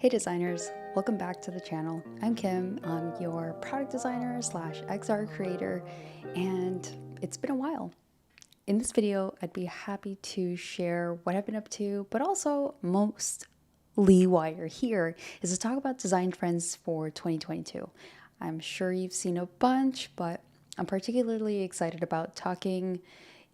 Hey designers, welcome back to the channel. I'm Kim, I'm your product designer slash XR creator, and it's been a while. In this video, I'd be happy to share what I've been up to, but also mostly why you're here is to talk about design trends for 2022. I'm sure you've seen a bunch, but I'm particularly excited about talking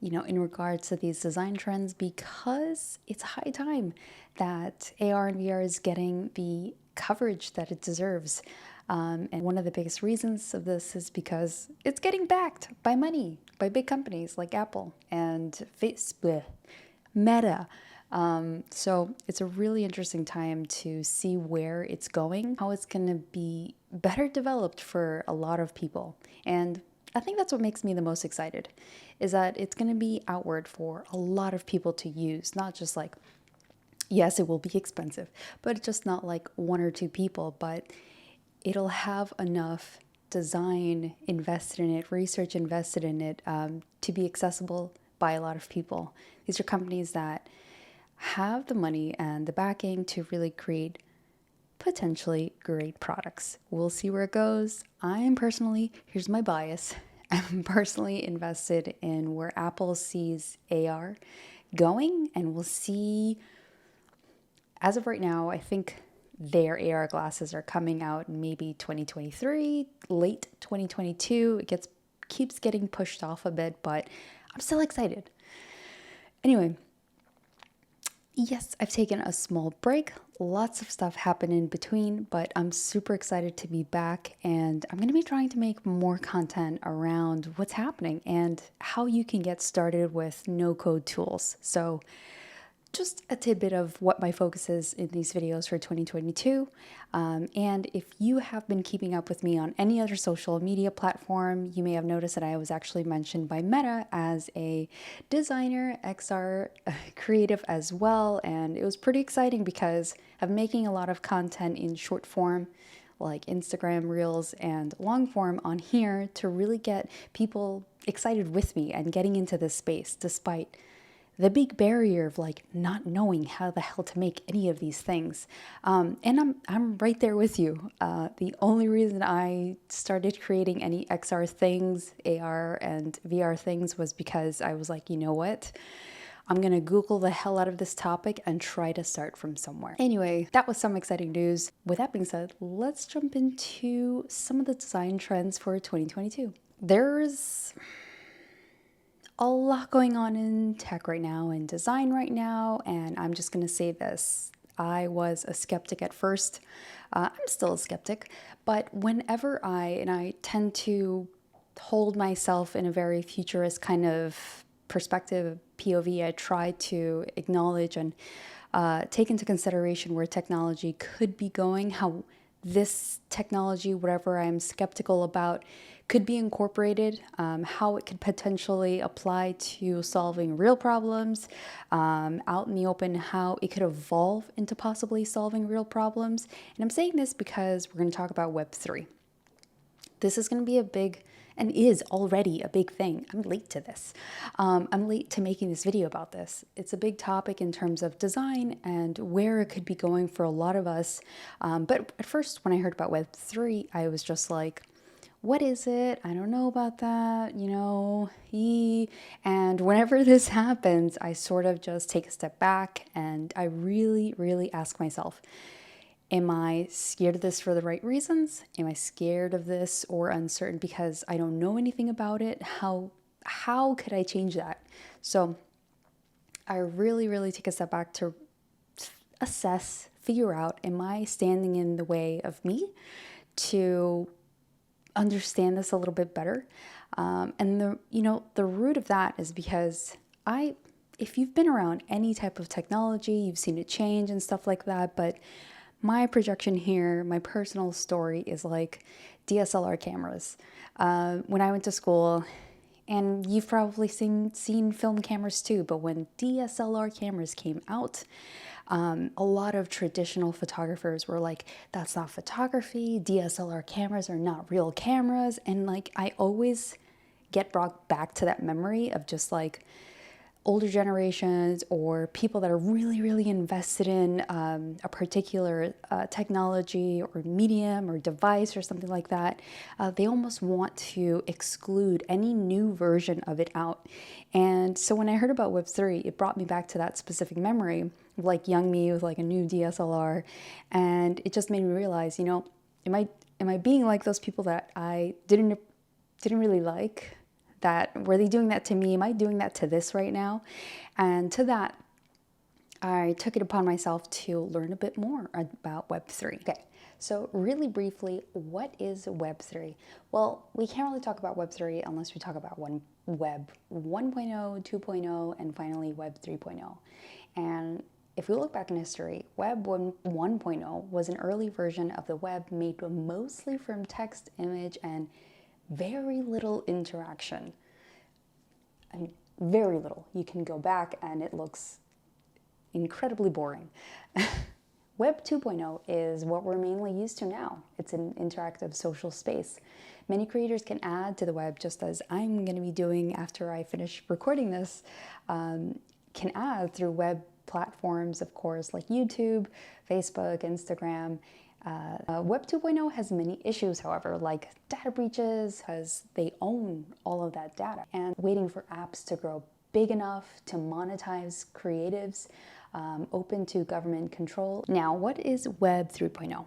in regards to these design trends because it's high time that AR and VR is getting the coverage that it deserves. And one of the biggest reasons of this is because it's getting backed by money, by big companies like Apple and Meta. So it's a really interesting time to see where it's going, how it's going to be better developed for a lot of people. And I think that's what makes me the most excited, is that it's going to be outward for a lot of people to use, not just like, yes, it will be expensive, but just not like one or two people, but it'll have enough design invested in it, research invested in it, to be accessible by a lot of people. These are companies that have the money and the backing to really create potentially great products. We'll see where it goes. I'm personally, here's my bias, I'm personally invested in where Apple sees AR going, and we'll see. As of right now, I think their AR glasses are coming out in maybe 2023, late 2022. It keeps getting pushed off a bit, but I'm still excited. Anyway, yes, I've taken a small break. Lots of stuff happened in between, but I'm super excited to be back, and I'm going to be trying to make more content around what's happening and how you can get started with no-code tools. So just a tidbit of what my focus is in these videos for 2022. And if you have been keeping up with me on any other social media platform, you may have noticed that I was actually mentioned by Meta as a designer, XR creative as well. And it was pretty exciting because I'm making a lot of content in short form, like Instagram Reels and long form on here to really get people excited with me and getting into this space despite the big barrier of like not knowing how the hell to make any of these things. And I'm right there with you. The only reason I started creating any XR things, AR and VR things, was because I was like, you know what? I'm gonna Google the hell out of this topic and try to start from somewhere. Anyway, that was some exciting news. With that being said, let's jump into some of the design trends for 2022. There's a lot going on in tech right now, in design right now, and I'm just gonna say this. I was a skeptic at first. I'm still a skeptic, but whenever I tend to hold myself in a very futurist kind of perspective, POV, I try to acknowledge and take into consideration where technology could be going, how this technology, whatever I'm skeptical about, could be incorporated, how it could potentially apply to solving real problems out in the open, how it could evolve into possibly solving real problems. And I'm saying this because we're going to talk about Web3. This is going to be a big, and is already a big thing. I'm late to this. I'm late to making this video about this. It's a big topic in terms of design and where it could be going for a lot of us. But at first, when I heard about Web3, I was just like, what is it? I don't know about that, And whenever this happens, I sort of just take a step back and I really, really ask myself, am I scared of this for the right reasons? Am I scared of this or uncertain because I don't know anything about it? How could I change that? So I really, really take a step back to assess, figure out, am I standing in the way of me to understand this a little bit better? And the root of that is because if you've been around any type of technology, you've seen it change and stuff like that, but my projection here, my personal story is like DSLR cameras. When I went to school, and you've probably seen film cameras too, but when DSLR cameras came out, a lot of traditional photographers were like, that's not photography, DSLR cameras are not real cameras. And like, I always get brought back to that memory of just like, older generations or people that are really, really invested in a particular technology or medium or device or something like that, they almost want to exclude any new version of it out. And so when I heard about Web3, it brought me back to that specific memory, like young me with like a new DSLR. And it just made me realize, you know, am I being like those people that I didn't really like? That were they doing that to me? Am I doing that to this right now? And to that, I took it upon myself to learn a bit more about Web3. Okay, so really briefly, what is Web3? Well, we can't really talk about Web3 unless we talk about Web 1.0, 2.0, and finally Web 3.0. And if we look back in history, Web 1.0 was an early version of the web made mostly from text, image, and very little interaction. I mean, very little. You can go back and it looks incredibly boring. Web 2.0 is what we're mainly used to now. It's an interactive social space. Many creators can add to the web, just as I'm going to be doing after I finish recording this, can add through web platforms, of course, like YouTube, Facebook, Instagram. Web 2.0 has many issues, however, like data breaches, because they own all of that data, and waiting for apps to grow big enough to monetize creatives, open to government control. Now, what is Web 3.0?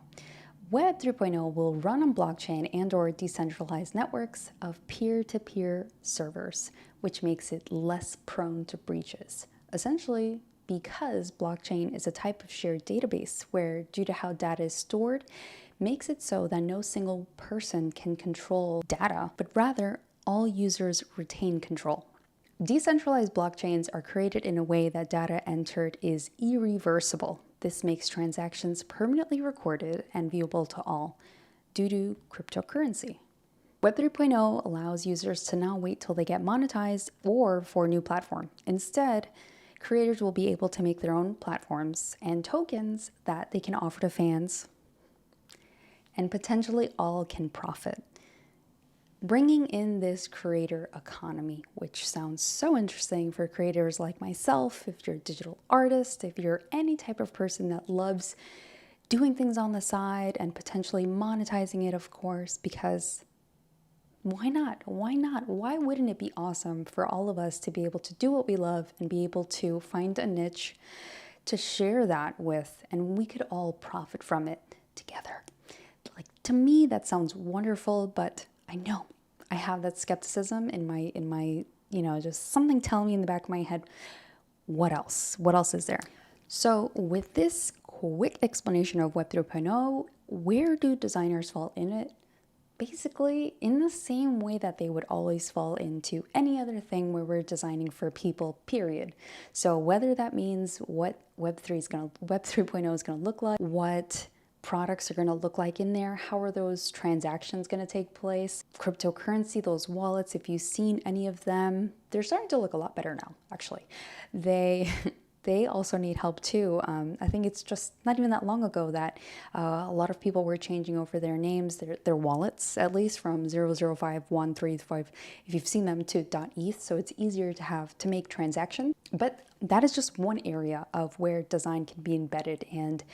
Web 3.0 will run on blockchain and/or decentralized networks of peer-to-peer servers, which makes it less prone to breaches. Essentially, because blockchain is a type of shared database where, due to how data is stored, makes it so that no single person can control data, but rather all users retain control. Decentralized blockchains are created in a way that data entered is irreversible. This makes transactions permanently recorded and viewable to all due to cryptocurrency. Web 3.0 allows users to not wait till they get monetized or for a new platform. Instead, creators will be able to make their own platforms and tokens that they can offer to fans, and potentially all can profit. Bringing in this creator economy, which sounds so interesting for creators like myself, if you're a digital artist, if you're any type of person that loves doing things on the side and potentially monetizing it, of course, because why not? Why not? Why wouldn't it be awesome for all of us to be able to do what we love and be able to find a niche to share that with, and we could all profit from it together? Like, to me, that sounds wonderful, but I know I have that skepticism in my, just something telling me in the back of my head, what else? What else is there? So with this quick explanation of Web 3.0, where do designers fall in it? Basically, in the same way that they would always fall into any other thing where we're designing for people, period. So whether that means what Web 3.0 is going to look like, what products are going to look like in there, how are those transactions going to take place, cryptocurrency, those wallets, if you've seen any of them, they're starting to look a lot better now, actually. They also need help too. I think it's just not even that long ago that a lot of people were changing over their names, their wallets, at least from 0051335, if you've seen them, to .eth, so it's easier to make transactions. But that is just one area of where design can be embedded, and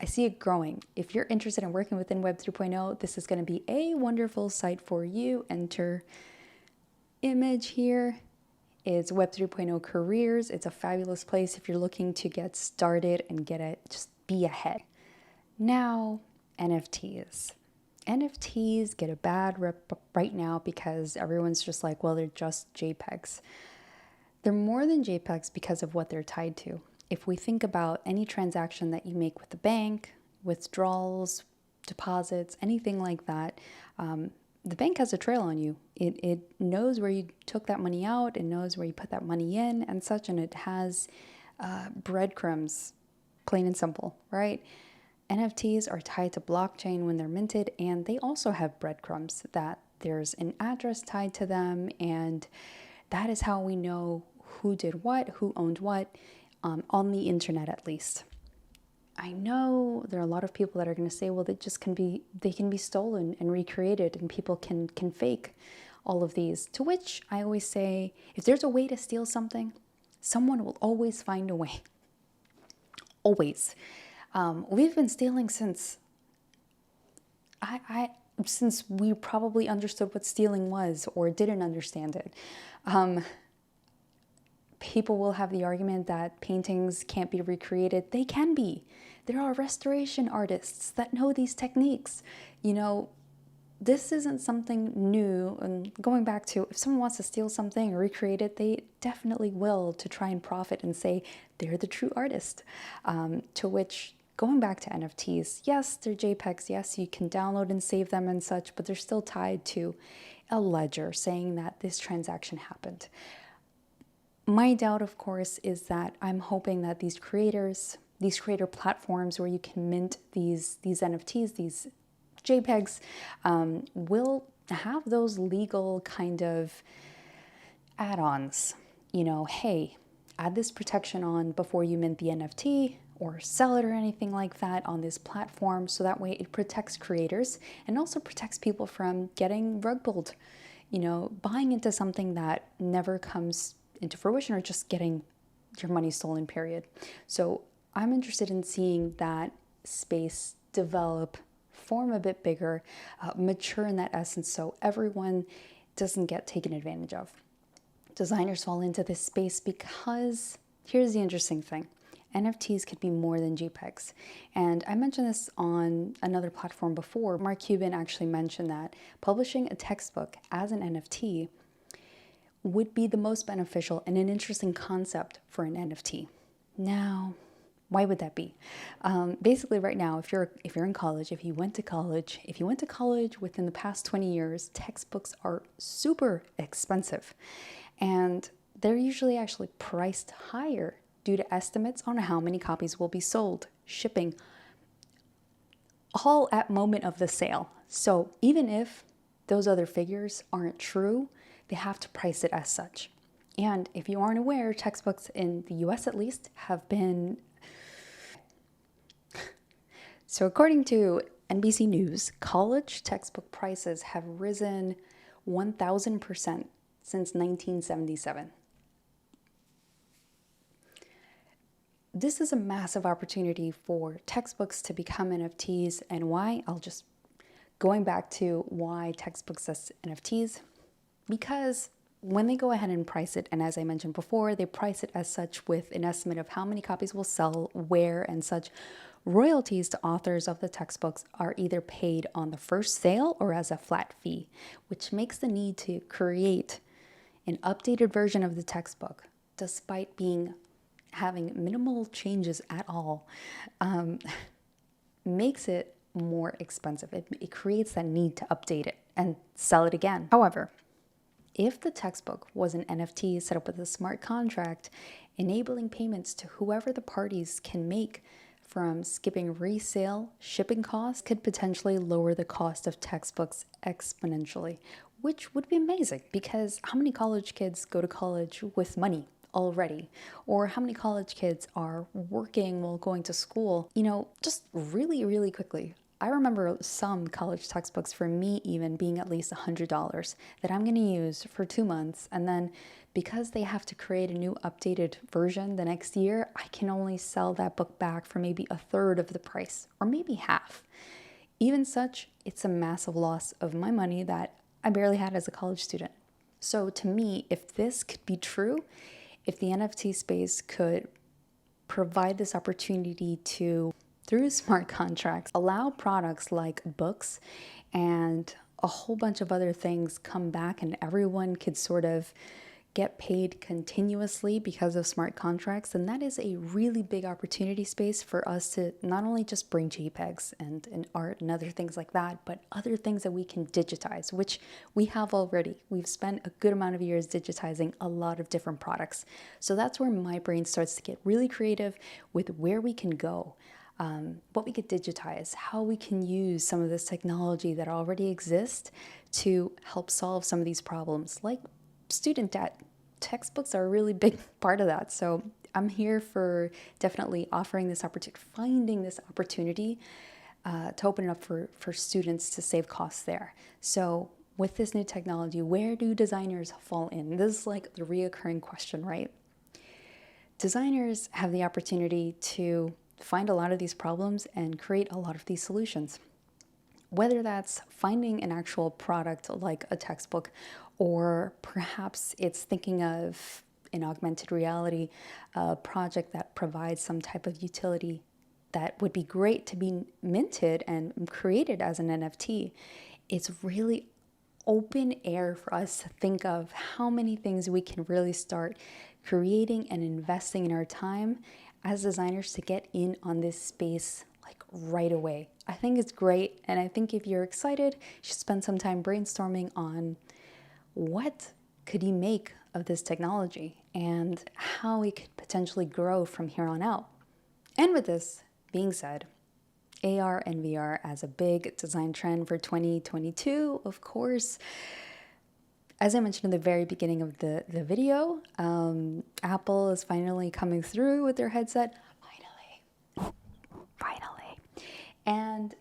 I see it growing. If you're interested in working within Web 3.0, this is going to be a wonderful site for you. Enter image here. It's Web 3.0 careers. It's a fabulous place if you're looking to get started and just be ahead. Now, NFTs. NFTs get a bad rep right now because everyone's just like, well, they're just JPEGs. They're more than JPEGs because of what they're tied to. If we think about any transaction that you make with the bank, withdrawals, deposits, anything like that, the bank has a trail on you. It knows where you took that money out, it knows where you put that money in and such, and it has breadcrumbs, plain and simple, right? NFTs are tied to blockchain when they're minted, and they also have breadcrumbs that there's an address tied to them, and that is how we know who did what, who owned what, on the internet at least. I know there are a lot of people that are going to say, well, they can be stolen and recreated, and people can fake all of these. To which I always say, if there's a way to steal something, Someone will always find a way. Always. We've been stealing since since we probably understood what stealing was or didn't understand it. People will have the argument that paintings can't be recreated. They can be. There are restoration artists that know these techniques. You know, this isn't something new. And going back to, if someone wants to steal something or recreate it, they definitely will, to try and profit and say they're the true artist. To which, going back to NFTs, yes, they're JPEGs. Yes, you can download and save them and such, but they're still tied to a ledger saying that this transaction happened. My doubt, of course, is that I'm hoping that these creator platforms where you can mint these NFTs, these JPEGs, will have those legal kind of add-ons. You know, hey, add this protection on before you mint the NFT or sell it or anything like that on this platform, so that way it protects creators and also protects people from getting rug pulled, you know, buying into something that never comes into fruition or just getting your money stolen, period. So I'm interested in seeing that space develop, form a bit bigger, mature in that essence, so everyone doesn't get taken advantage of. Designers fall into this space because here's the interesting thing. NFTs could be more than JPEGs. And I mentioned this on another platform before. Mark Cuban actually mentioned that publishing a textbook as an NFT would be the most beneficial and an interesting concept for an NFT. Now, why would that be? Basically, right now, if you're in college, if you went to college within the past 20 years, textbooks are super expensive, and they're usually actually priced higher due to estimates on how many copies will be sold, shipping, all at moment of the sale. So even if those other figures aren't true, they have to price it as such. And if you aren't aware, textbooks in the US at least have been... So according to NBC News, college textbook prices have risen 1,000% since 1977. This is a massive opportunity for textbooks to become NFTs, and why? Going back to why textbooks as NFTs, because when they go ahead and price it, and as I mentioned before, they price it as such with an estimate of how many copies will sell, where, and such. Royalties to authors of the textbooks are either paid on the first sale or as a flat fee, which makes the need to create an updated version of the textbook, despite having minimal changes at all, makes it more expensive. It creates that need to update it and sell it again. However, if the textbook was an NFT set up with a smart contract, enabling payments to whoever the parties can make from skipping resale, shipping costs could potentially lower the cost of textbooks exponentially, which would be amazing, because how many college kids go to college with money already? Or how many college kids are working while going to school? You know, just really, really quickly, I remember some college textbooks for me even being at least $100 that I'm going to use for 2 months, and then because they have to create a new updated version the next year, I can only sell that book back for maybe a third of the price, or maybe half. Even such, it's a massive loss of my money that I barely had as a college student. So to me, if this could be true, if the NFT space could provide this opportunity to, through smart contracts, allow products like books and a whole bunch of other things come back, and everyone could sort of get paid continuously because of smart contracts, then that is a really big opportunity space for us to not only just bring JPEGs and art and other things like that, but other things that we can digitize, which we have already. We've spent a good amount of years digitizing a lot of different products. So that's where my brain starts to get really creative with where we can go, what we could digitize, how we can use some of this technology that already exists to help solve some of these problems, like student debt. Textbooks are a really big part of that. So I'm here for definitely offering this opportunity, finding this opportunity to open it up for students to save costs there. So with this new technology, where do designers fall in? This is like the reoccurring question, right? designers have the opportunity to find a lot of these problems and create a lot of these solutions. Whether that's finding an actual product like a textbook, or perhaps it's thinking of an augmented reality project that provides some type of utility that would be great to be minted and created as an NFT. It's really open air for us to think of how many things we can really start creating and investing in our time as designers to get in on this space like right away. I think it's great, and I think if you're excited, you should spend some time brainstorming on what could you make of this technology and how it could potentially grow from here on out. And with this being said, AR and VR as a big design trend for 2022, of course. As I mentioned in the very beginning of the video, Apple is finally coming through with their headset. Finally. And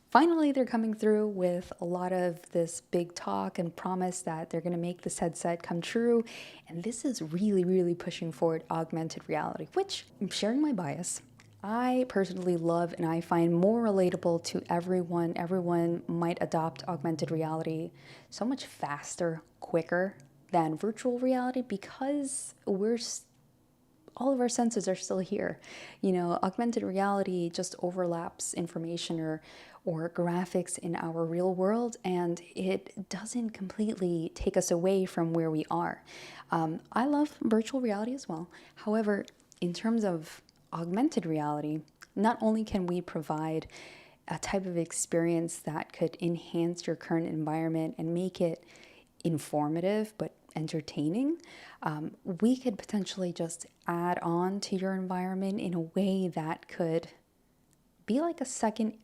finally, they're coming through with a lot of this big talk and promise that they're going to make this headset come true. And this is really, really pushing forward augmented reality, which I'm sharing my bias. I personally love and I find more relatable to everyone. Everyone might adopt augmented reality so much faster, quicker than virtual reality because all of our senses are still here. You know, augmented reality just overlaps information or graphics in our real world, and it doesn't completely take us away from where we are. I love virtual reality as well. However, in terms of augmented reality, not only can we provide a type of experience that could enhance your current environment and make it informative but entertaining, we could potentially just add on to your environment in a way that could be like a second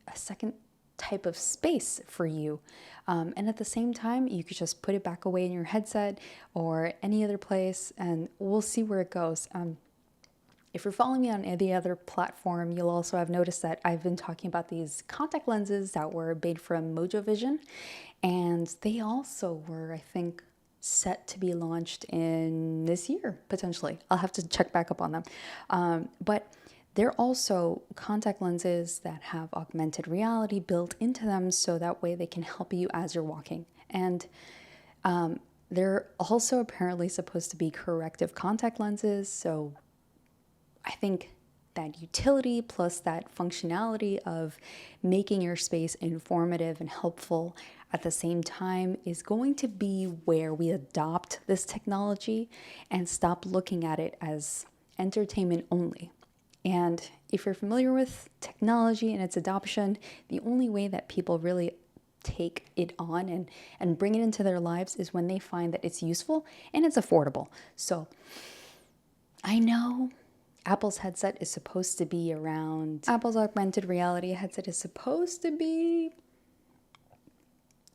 type of space for you. And at the same time, you could just put it back away in your headset or any other place, and we'll see where it goes. If you're following me on any other platform, you'll also have noticed that I've been talking about these contact lenses that were made from Mojo Vision, and they also were, I think, set to be launched in this year, potentially. I'll have to check back up on them. But they're also contact lenses that have augmented reality built into them, so that way they can help you as you're walking. And they're also apparently supposed to be corrective contact lenses, so I think that utility plus that functionality of making your space informative and helpful at the same time is going to be where we adopt this technology and stop looking at it as entertainment only. And if you're familiar with technology and its adoption, the only way that people really take it on and bring it into their lives is when they find that it's useful and it's affordable. So I know Apple's headset is supposed to be around, Apple's augmented reality headset is supposed to be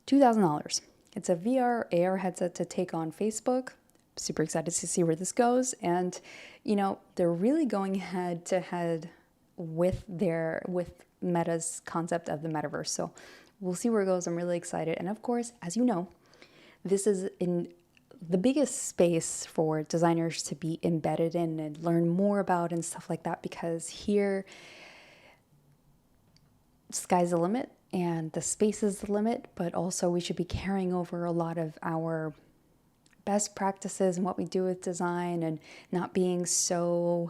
$2,000. It's a VR AR headset to take on Facebook. Super excited to see where this goes. And, you know, they're really going head to head with Meta's concept of the metaverse. So we'll see where it goes. I'm really excited. And of course, as you know, this is in the biggest space for designers to be embedded in and learn more about and stuff like that, because here, sky's the limit and the space is the limit, but also we should be carrying over a lot of our best practices and what we do with design and not being so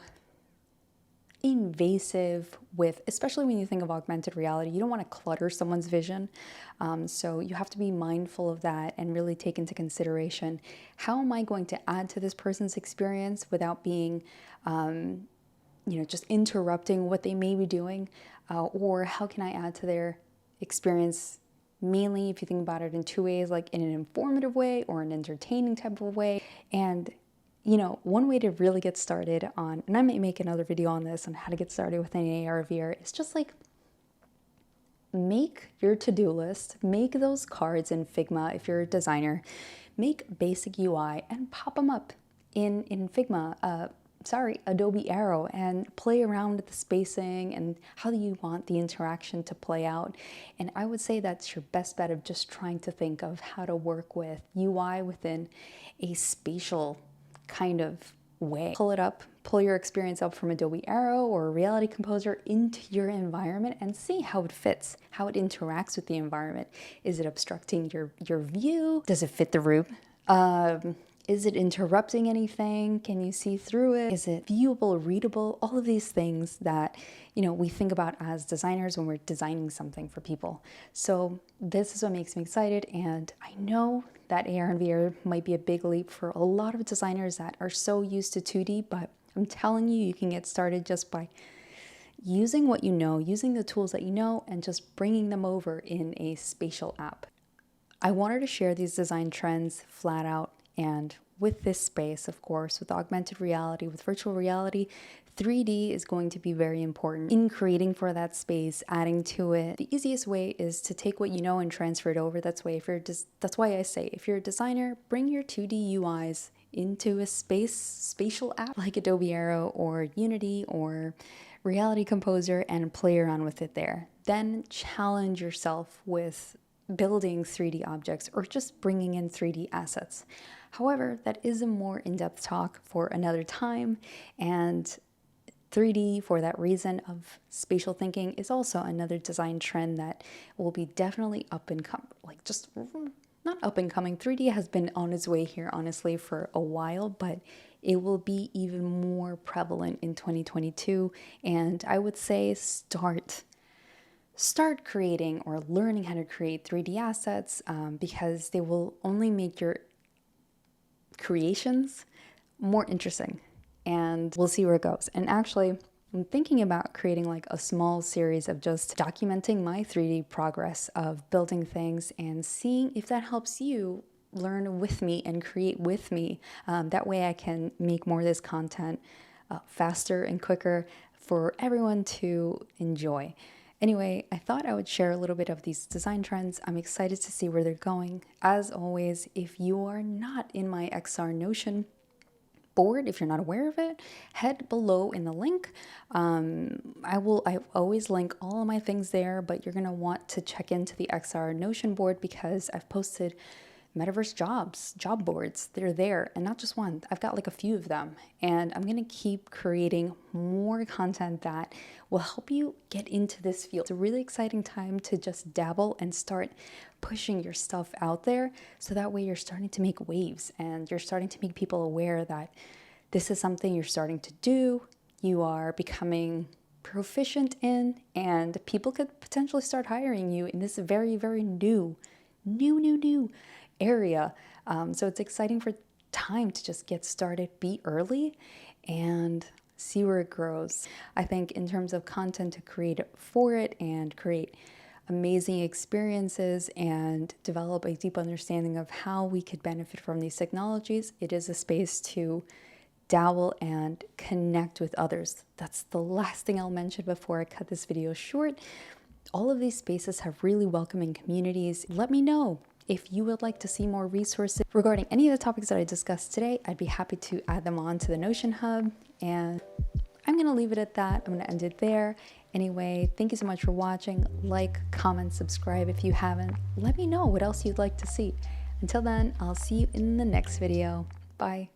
invasive with, especially when you think of augmented reality, you don't want to clutter someone's vision. So you have to be mindful of that and really take into consideration, how am I going to add to this person's experience without being, just interrupting what they may be doing, or how can I add to their experience, mainly if you think about it in two ways, like in an informative way or an entertaining type of way. And one way to really get started on, and I might make another video on this, on how to get started with an AR VR, is just like make your to-do list, make those cards in Figma if you're a designer, make basic UI and pop them up in Figma, Adobe Aero, and play around with the spacing and how you want the interaction to play out. And I would say that's your best bet of just trying to think of how to work with UI within a spatial kind of way. Pull it up, pull your experience up from Adobe Aero or Reality Composer into your environment and see how it fits, how it interacts with the environment. Is it obstructing your view? Does it fit the room? Is it interrupting anything? Can you see through it? Is it viewable, readable? All of these things that, we think about as designers when we're designing something for people. So this is what makes me excited. And I know that AR and VR might be a big leap for a lot of designers that are so used to 2D, but I'm telling you, you can get started just by using what you know, using the tools that you know, and just bringing them over in a spatial app. I wanted to share these design trends flat out. And with this space, of course, with augmented reality, with virtual reality, 3D is going to be very important in creating for that space, adding to it. The easiest way is to take what you know and transfer it over. That's why I say, if you're a designer, bring your 2D UIs into a spatial app like Adobe Aero or Unity or Reality Composer and play around with it there. Then challenge yourself with building 3D objects or just bringing in 3D assets. However, that is a more in-depth talk for another time, and 3D, for that reason of spatial thinking, is also another design trend that will be definitely up and coming, not up and coming. 3D has been on its way here, honestly, for a while, but it will be even more prevalent in 2022, and I would say start creating or learning how to create 3D assets because they will only make your creations more interesting, and we'll see where it goes. And actually, I'm thinking about creating like a small series of just documenting my 3D progress of building things and seeing if that helps you learn with me and create with me. That way I can make more of this content faster and quicker for everyone to enjoy. Anyway, I thought I would share a little bit of these design trends. I'm excited to see where they're going. As always, if you are not in my XR Notion board, if you're not aware of it, head below in the link. I always link all of my things there, but you're gonna want to check into the XR Notion board because I've posted metaverse job boards. They're there, and not just one. I've got like a few of them, and I'm gonna keep creating more content that will help you get into this field. It's a really exciting time to just dabble and start pushing your stuff out there, so that way you're starting to make waves and you're starting to make people aware that this is something you're starting to do, you are becoming proficient in, and people could potentially start hiring you in this very, very new area. So it's exciting for time to just get started, be early, and see where it grows. I think in terms of content to create for it and create amazing experiences and develop a deep understanding of how we could benefit from these technologies, it is a space to dabble and connect with others. That's the last thing I'll mention before I cut this video short. All of these spaces have really welcoming communities. Let me know if you would like to see more resources regarding any of the topics that I discussed today. I'd be happy to add them on to the Notion Hub, and I'm gonna leave it at that. I'm gonna end it there. Anyway, thank you so much for watching. Like, comment, subscribe if you haven't. Let me know what else you'd like to see. Until then, I'll see you in the next video. Bye.